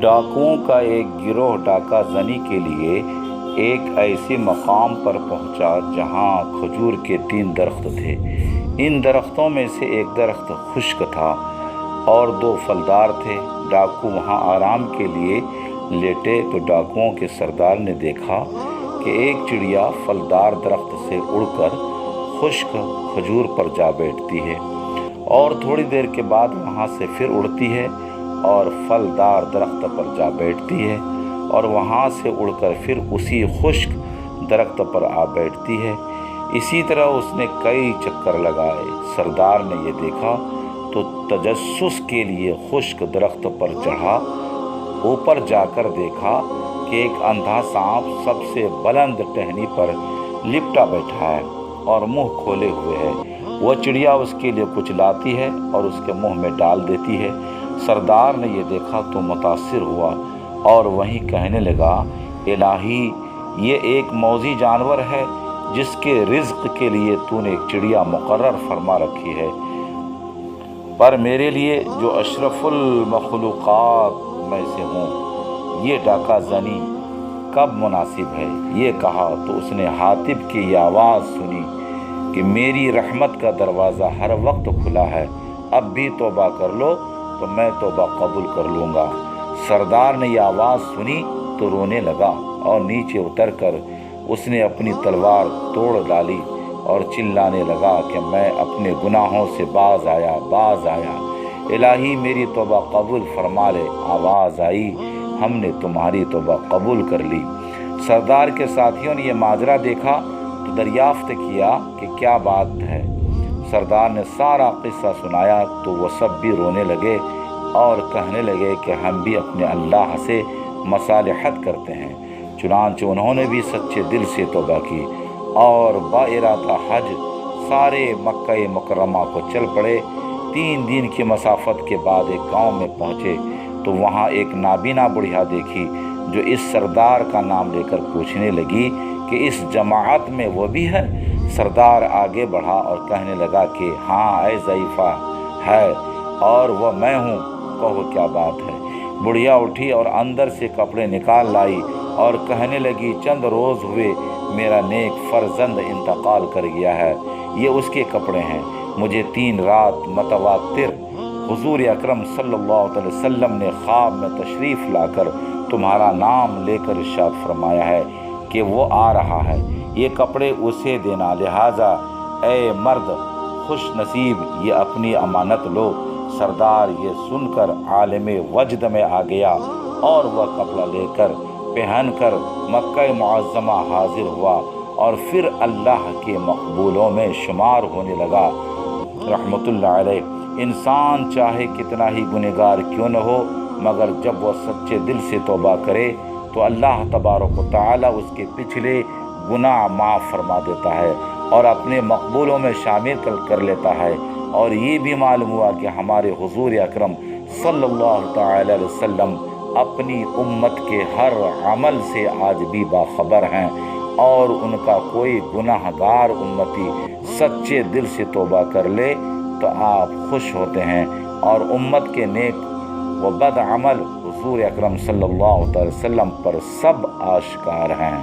ڈاکوؤں کا ایک گروہ ڈاکہ زنی کے لیے ایک ایسے مقام پر پہنچا جہاں کھجور کے 3 درخت تھے۔ ان درختوں میں سے ایک درخت خشک تھا اور 2 پھلدار تھے۔ ڈاکو وہاں آرام کے لیے لیٹے تو ڈاکوؤں کے سردار نے دیکھا کہ ایک چڑیا پھلدار درخت سے اڑ کر خشک کھجور پر جا بیٹھتی ہے اور تھوڑی دیر کے بعد وہاں سے پھر اڑتی ہے اور پھلدار درخت پر جا بیٹھتی ہے اور وہاں سے اڑ کر پھر اسی خشک درخت پر آ بیٹھتی ہے۔ اسی طرح اس نے کئی چکر لگائے۔ سردار نے یہ دیکھا تو تجسس کے لیے خشک درخت پر چڑھا۔ اوپر جا کر دیکھا کہ ایک اندھا سانپ سب سے بلند ٹہنی پر لپٹا بیٹھا ہے اور منہ کھولے ہوئے ہے۔ وہ چڑیا اس کے لیے کچھ لاتی ہے اور اس کے منہ میں ڈال دیتی ہے۔ سردار نے یہ دیکھا تو متاثر ہوا اور وہیں کہنے لگا، الہی، یہ ایک موذی جانور ہے جس کے رزق کے لیے تو نے ایک چڑیا مقرر فرما رکھی ہے، پر میرے لیے جو اشرف المخلوقات میں سے ہوں یہ ڈاکہ زنی کب مناسب ہے؟ یہ کہا تو اس نے حاطب کی یہ آواز سنی کہ میری رحمت کا دروازہ ہر وقت کھلا ہے، اب بھی توبہ کر لو تو میں توبہ قبول کر لوں گا۔ سردار نے یہ آواز سنی تو رونے لگا اور نیچے اتر کر اس نے اپنی تلوار توڑ ڈالی اور چلانے لگا کہ میں اپنے گناہوں سے باز آیا، الہی میری توبہ قبول فرما لے۔ آواز آئی، ہم نے تمہاری توبہ قبول کر لی۔ سردار کے ساتھیوں نے یہ ماجرا دیکھا تو دریافت کیا کہ کیا بات ہے۔ سردار نے سارا قصہ سنایا تو وہ سب بھی رونے لگے اور کہنے لگے کہ ہم بھی اپنے اللہ سے مصالحت کرتے ہیں۔ چنانچہ انہوں نے بھی سچے دل سے توبہ کی اور با ارادہ حج سارے مکہ مکرمہ کو چل پڑے۔ 3 دن کی مسافت کے بعد ایک گاؤں میں پہنچے تو وہاں ایک نابینا بڑھیا دیکھی جو اس سردار کا نام لے کر پوچھنے لگی کہ اس جماعت میں وہ بھی ہے؟ سردار آگے بڑھا اور کہنے لگا کہ ہاں اے ضعیفہ ہے اور وہ میں ہوں، کہو کیا بات ہے؟ بڑھیا اٹھی اور اندر سے کپڑے نکال لائی اور کہنے لگی، چند روز ہوئے میرا نیک فرزند انتقال کر گیا ہے، یہ اس کے کپڑے ہیں۔ مجھے 3 رات متواتر حضور اکرم صلی اللہ علیہ وسلم نے خواب میں تشریف لا کر تمہارا نام لے کر ارشاد فرمایا ہے کہ وہ آ رہا ہے، یہ کپڑے اسے دینا، لہٰذا اے مرد خوش نصیب یہ اپنی امانت لو۔ سردار یہ سن کر عالم وجد میں آ گیا اور وہ کپڑا لے کر پہن کر مکہ معظمہ حاضر ہوا اور پھر اللہ کے مقبولوں میں شمار ہونے لگا۔ رحمت اللہ علیہ، انسان چاہے کتنا ہی گنہگار کیوں نہ ہو مگر جب وہ سچے دل سے توبہ کرے تو اللہ تبارک و تعالی اس کے پچھلے گناہ معاف فرما دیتا ہے اور اپنے مقبولوں میں شامل کر لیتا ہے۔ اور یہ بھی معلوم ہوا کہ ہمارے حضور اکرم صلی اللہ تعالی علیہ وسلم اپنی امت کے ہر عمل سے آج بھی باخبر ہیں اور ان کا کوئی گناہ گار امتی سچے دل سے توبہ کر لے تو آپ خوش ہوتے ہیں، اور امت کے نیک و بد عمل حضور اکرم صلی اللہ علیہ وسلم پر سب آشکار ہیں۔